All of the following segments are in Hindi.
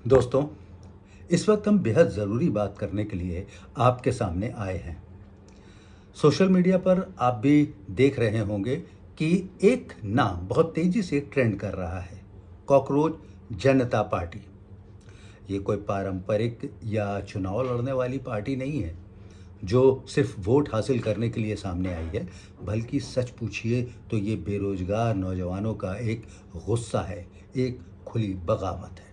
दोस्तों, इस वक्त हम बेहद ज़रूरी बात करने के लिए आपके सामने आए हैं। सोशल मीडिया पर आप भी देख रहे होंगे कि एक नाम बहुत तेज़ी से ट्रेंड कर रहा है, कॉकरोच जनता पार्टी। ये कोई पारंपरिक या चुनाव लड़ने वाली पार्टी नहीं है, जो सिर्फ वोट हासिल करने के लिए सामने आई है, बल्कि सच पूछिए तो ये बेरोज़गार नौजवानों का एक गुस्सा है, एक खुली बगावत है।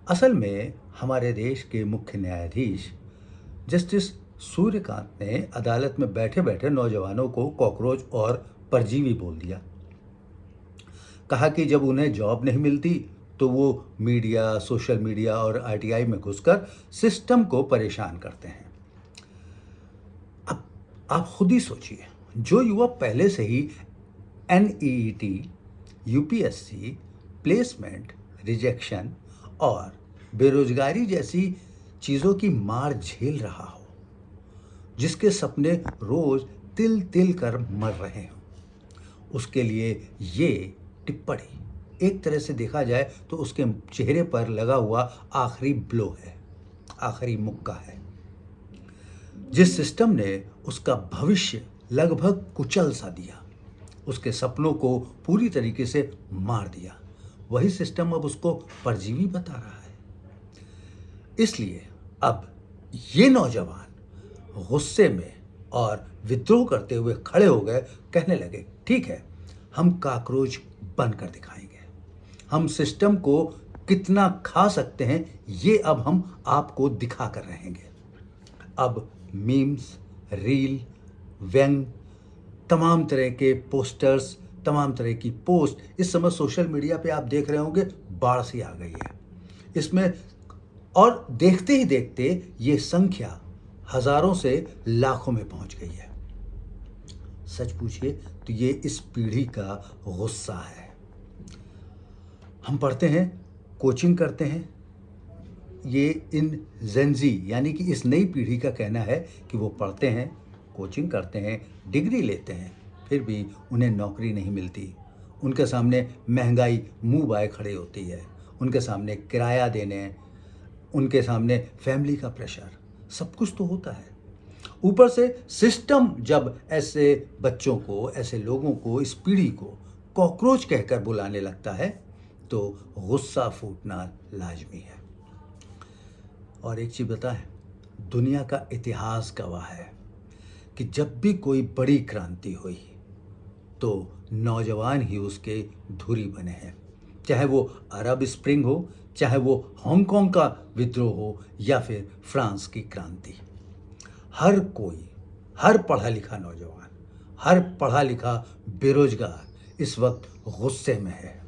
असल में हमारे देश के मुख्य न्यायाधीश जस्टिस सूर्यकांत ने अदालत में बैठे-बैठे नौजवानों को कॉकरोच और परजीवी बोल दिया। कहा कि जब उन्हें जॉब नहीं मिलती तो वो मीडिया, सोशल मीडिया और आरटीआई में घुसकर सिस्टम को परेशान करते हैं। अब आप खुद ही सोचिए, जो युवा पहले से ही एनईईटी, यूपीएससी, प्लेसमेंट, रिजेक्शन और बेरोजगारी जैसी चीज़ों की मार झेल रहा हो, जिसके सपने रोज तिल तिल कर मर रहे हों, उसके लिए ये टिप्पणी एक तरह से देखा जाए तो उसके चेहरे पर लगा हुआ आखिरी ब्लो है, आखिरी मुक्का है। जिस सिस्टम ने उसका भविष्य लगभग कुचल सा दिया, उसके सपनों को पूरी तरीके से मार दिया, वही सिस्टम अब उसको परजीवी बता रहा है। इसलिए अब ये नौजवान गुस्से में और विद्रोह करते हुए खड़े हो गए, कहने लगे, ठीक है, हम कॉकरोच बनकर दिखाएंगे। हम सिस्टम को कितना खा सकते हैं ये अब हम आपको दिखा कर रहेंगे। अब मीम्स, रील, व्यंग, तमाम तरह के पोस्टर्स, तमाम तरह की पोस्ट इस समय सोशल मीडिया पे आप देख रहे होंगे, बाढ़ सी आ गई है इसमें। और देखते ही देखते ये संख्या हजारों से लाखों में पहुंच गई है। सच पूछिए तो ये इस पीढ़ी का गुस्सा है। हम पढ़ते हैं, कोचिंग करते हैं, ये इन जेनजी यानी कि इस नई पीढ़ी का कहना है कि वो पढ़ते हैं, कोचिंग करते हैं, डिग्री लेते हैं, फिर भी उन्हें नौकरी नहीं मिलती। उनके सामने महंगाई मुंह बाए खड़ी होती है, उनके सामने किराया देने, उनके सामने फैमिली का प्रेशर, सब कुछ तो होता है। ऊपर से सिस्टम जब ऐसे बच्चों को, ऐसे लोगों को, इस पीढ़ी को कॉकरोच कहकर बुलाने लगता है तो गुस्सा फूटना लाजमी है। और एक चीज़ बताएं, दुनिया का इतिहास गवाह है कि जब भी कोई बड़ी क्रांति हुई तो नौजवान ही उसके धुरी बने हैं। चाहे वो अरब स्प्रिंग हो, चाहे वो हांगकांग का विद्रोह हो, या फिर फ्रांस की क्रांति। हर कोई, हर पढ़ा लिखा नौजवान, हर पढ़ा लिखा बेरोजगार इस वक्त गुस्से में है।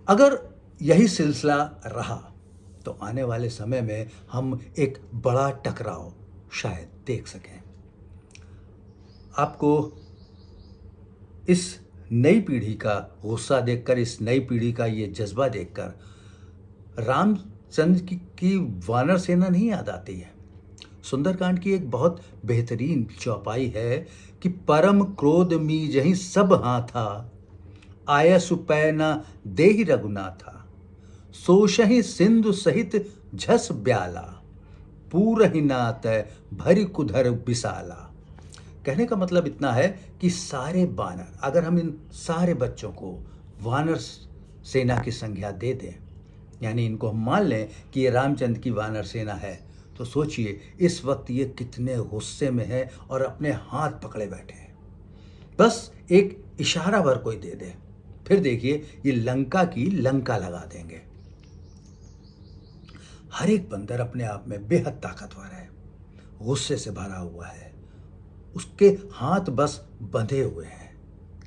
अगर यही सिलसिला रहा तो आने वाले समय में हम एक बड़ा टकराव शायद देख सकें। आपको इस नई पीढ़ी का गुस्सा देखकर, इस नई पीढ़ी का ये जज्बा देखकर रामचंद्र की वानर सेना नहीं याद आती है। सुंदरकांड की एक बहुत बेहतरीन चौपाई है कि परम क्रोध मी जहीं सब हाथा, आय सुपै न देहि रघुनाथा, सोशहि सिंधु सहित झस ब्याला, पूरहि नात भरि कुधर बिसाला। कहने का मतलब इतना है कि सारे बानर, अगर हम इन सारे बच्चों को वानर सेना की संज्ञा दे दें, यानी इनको हम मान लें कि ये रामचंद्र की वानर सेना है, तो सोचिए इस वक्त ये कितने गुस्से में है और अपने हाथ पकड़े बैठे हैं। बस एक इशारा भर कोई दे दे, फिर देखिए ये लंका की लंका लगा देंगे। हर एक बंदर अपने आप में बेहद ताकतवर है, गुस्से से भरा हुआ है, उसके हाथ बस बंधे हुए हैं।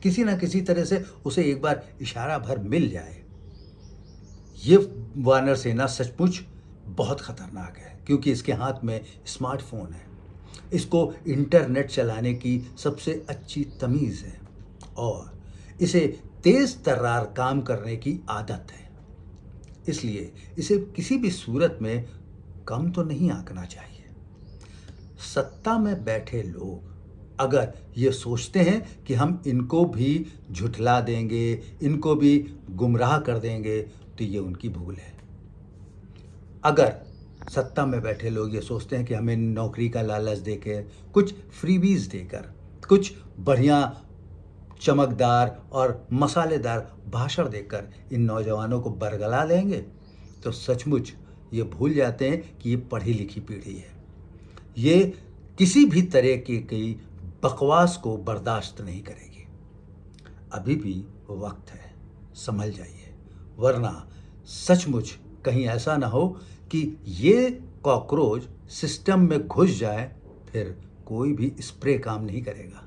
किसी ना किसी तरह से उसे एक बार इशारा भर मिल जाए। ये वानर सेना सचमुच बहुत खतरनाक है, क्योंकि इसके हाथ में स्मार्टफोन है, इसको इंटरनेट चलाने की सबसे अच्छी तमीज़ है और इसे तेज तर्रार काम करने की आदत है। इसलिए इसे किसी भी सूरत में कम तो नहीं आंकना चाहिए। सत्ता में बैठे लोग अगर ये सोचते हैं कि हम इनको भी झुठला देंगे, इनको भी गुमराह कर देंगे, तो ये उनकी भूल है। अगर सत्ता में बैठे लोग ये सोचते हैं कि हमें नौकरी का लालच देकर, कुछ फ्रीबीज़ देकर, कुछ बढ़िया चमकदार और मसालेदार भाषण देकर इन नौजवानों को बरगला लेंगे, तो सचमुच ये भूल जाते हैं कि ये पढ़ी लिखी पीढ़ी है। ये किसी भी तरह की बकवास को बर्दाश्त नहीं करेगी। अभी भी वक्त है, संभल जाइए, वरना सचमुच कहीं ऐसा ना हो कि ये कॉकरोच सिस्टम में घुस जाए, फिर कोई भी स्प्रे काम नहीं करेगा।